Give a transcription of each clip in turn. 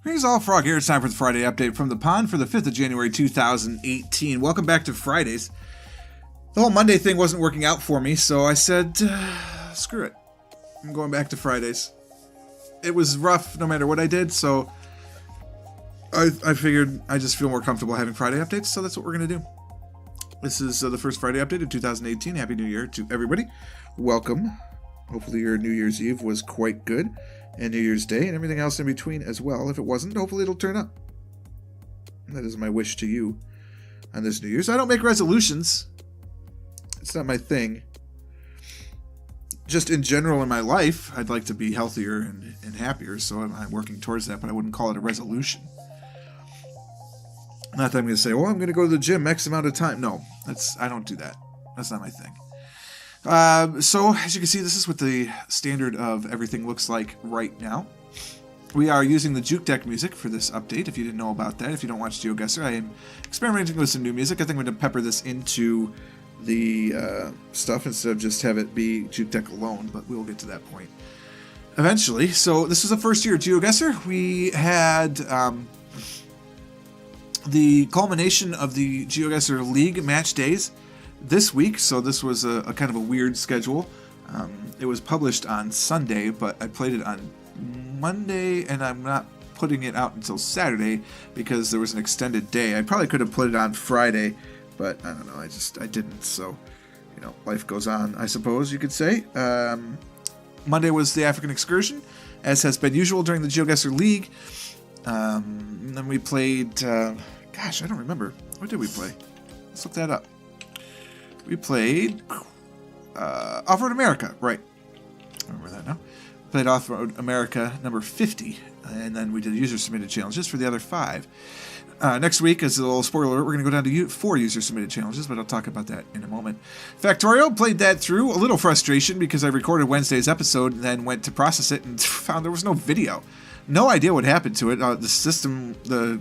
Here's all Frog here. It's time for the Friday update from the pond for the 5th of January 2018. Welcome back to Fridays. The whole Monday thing wasn't working out for me, so I said, screw it. I'm going back to Fridays. It was rough no matter what I did, so I figured I just feel more comfortable having Friday updates, so that's what we're going to do. This is the first Friday update of 2018. Happy New Year to everybody. Welcome. Hopefully your New Year's Eve was quite good, and New Year's Day, and everything else in between as well. If it wasn't, hopefully it'll turn up. That is my wish to you on this New Year's. I don't make resolutions. It's not my thing. Just in general in my life, I'd like to be healthier and happier, so I'm working towards that, but I wouldn't call it a resolution. Not that I'm going to say, well, I'm going to go to the gym X amount of time. No, I don't do that. That's not my thing. So, as you can see, this is what the standard of everything looks like right now. We are using the Juke Deck music for this update, if you didn't know about that. If you don't watch GeoGuessr, I am experimenting with some new music. I think I'm going to pepper this into the stuff instead of just have it be Juke Deck alone, but we'll get to that point eventually. So, this is the first year of GeoGuessr. We had the culmination of the GeoGuessr League match days this week, so this was a kind of a weird schedule. It was published on Sunday, but I played it on Monday, and I'm not putting it out until Saturday because there was an extended day. I probably could have put it on Friday, but I don't know, I didn't, so, you know, life goes on, I suppose you could say. Monday was the African Excursion, as has been usual during the GeoGuessr League. And then we played, gosh, I don't remember. What did we play? Let's look that up. We played Off-Road America, right. I remember that now. Played Off-Road America number 50, and then we did user-submitted challenges for the other 5. Next week, as a little spoiler alert, we're going to go down to 4 user-submitted challenges, but I'll talk about that in a moment. Factorio, played that through. A little frustration because I recorded Wednesday's episode and then went to process it and found there was no video. No idea what happened to it. The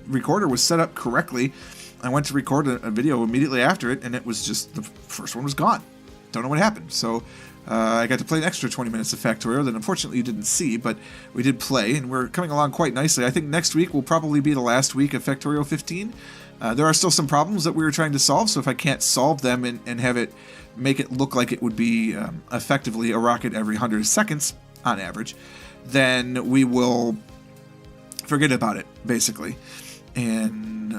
recorder was set up correctly. I went to record a video immediately after it, and it was just, the first one was gone. Don't know what happened. So I got to play an extra 20 minutes of Factorio that unfortunately you didn't see, but we did play, and we're coming along quite nicely. I think next week will probably be the last week of Factorio 15. There are still some problems that we were trying to solve, so if I can't solve them and have it make it look like it would be effectively a rocket every 100 seconds on average, then we will forget about it, basically. And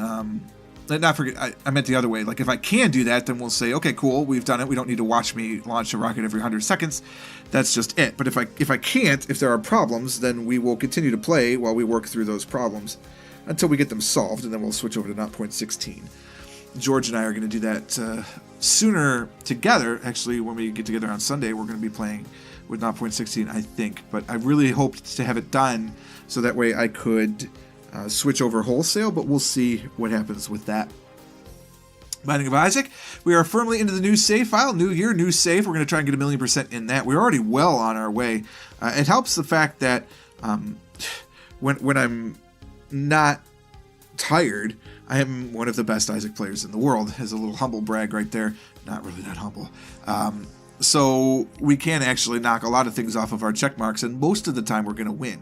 not forget, I meant the other way. Like, if I can do that, then we'll say, okay, cool, we've done it. We don't need to watch me launch a rocket every 100 seconds. That's just it. But if I can't, if there are problems, then we will continue to play while we work through those problems until we get them solved, and then we'll switch over to 0.16. George and I are going to do that sooner together. Actually, when we get together on Sunday, we're going to be playing with 0.16, I think. But I really hoped to have it done so that way I could switch over wholesale, but we'll see what happens with that. Binding of Isaac, we are firmly into the new save file. New year, new save. We're going to try and get 1,000,000% in that. We're already well on our way. It helps the fact that when I'm not tired, I am one of the best Isaac players in the world. As a little humble brag right there. Not really that humble. So we can actually knock a lot of things off of our check marks, and most of the time we're going to win.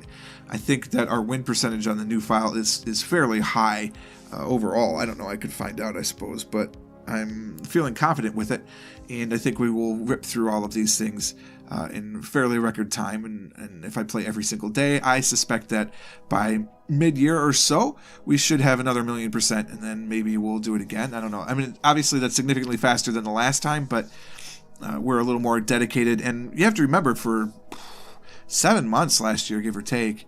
I think that our win percentage on the new file is fairly high overall. I don't know, I could find out, I suppose, but I'm feeling confident with it, and I think we will rip through all of these things in fairly record time, and if I play every single day, I suspect that by mid-year or so, we should have another 1,000,000%, and then maybe we'll do it again. I don't know. I mean, obviously that's significantly faster than the last time, but we're a little more dedicated, and you have to remember, for 7 months last year, give or take,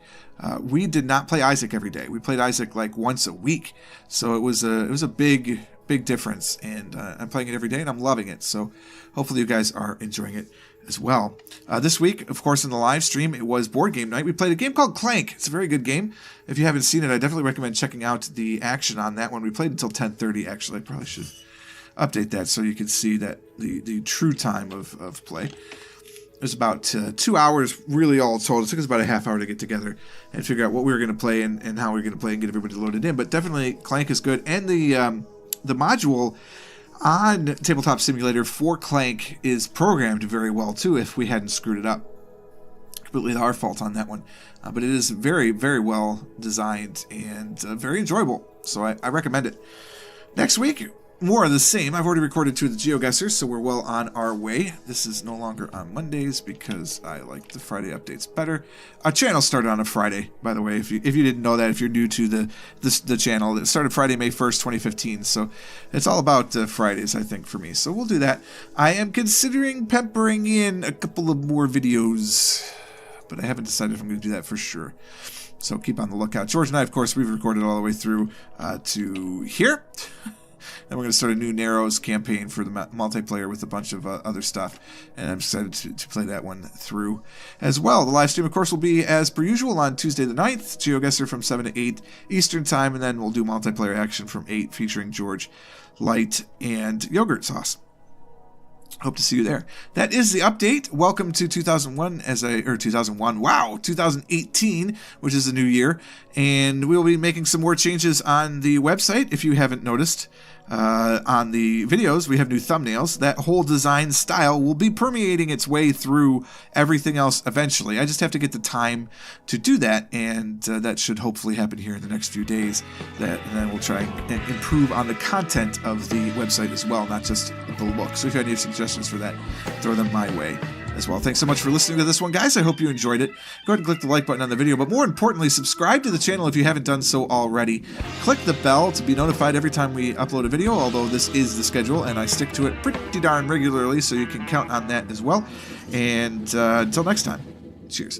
we did not play Isaac every day. We played Isaac like once a week, so it was a big difference, and I'm playing it every day, and I'm loving it, so hopefully you guys are enjoying it as well. This week, of course, in the live stream, it was board game night. We played a game called Clank. It's a very good game. If you haven't seen it, I definitely recommend checking out the action on that one. We played until 10:30, actually. I probably should update that so you can see that the true time of play. It was about 2 hours, really, all told. It took us about a half hour to get together and figure out what we were going to play and how we were going to play and get everybody loaded in. But definitely, Clank is good. And the module on Tabletop Simulator for Clank is programmed very well, too, if we hadn't screwed it up. completely our fault on that one. But it is very, very well designed and very enjoyable. So I recommend it. Next week, more of the same. I've already recorded 2 of the GeoGuessers, so we're well on our way. This is no longer on Mondays because I like the Friday updates better. Our channel started on a Friday, by the way. If you didn't know that, if you're new to the channel, it started Friday, May 1st, 2015. So it's all about Fridays, I think, for me. So we'll do that. I am considering peppering in a couple of more videos, but I haven't decided if I'm going to do that for sure. So keep on the lookout. George and I, of course, we've recorded all the way through to here. Then we're going to start a new Narrows campaign for the multiplayer with a bunch of other stuff. And I'm excited to play that one through as well. The live stream, of course, will be as per usual on Tuesday the 9th. GeoGuessr from 7 to 8 Eastern Time. And then we'll do multiplayer action from 8 featuring George, Light, and Yogurt Sauce. Hope to see you there. That is the update. Welcome to 2018, which is a new year. And we'll be making some more changes on the website, if you haven't noticed. On the videos, we have new thumbnails. That whole design style will be permeating its way through everything else eventually. I just have to get the time to do that, and that should hopefully happen here in the next few days. And then we'll try and improve on the content of the website as well, not just the look. So if you have any suggestions for that, throw them my way as well. Thanks so much for listening to this one, guys. I hope you enjoyed it. Go ahead and click the like button on the video, but more importantly, subscribe to the channel if you haven't done so already. Click the bell to be notified every time we upload a video, although this is the schedule, and I stick to it pretty darn regularly, so you can count on that as well. And until next time, cheers.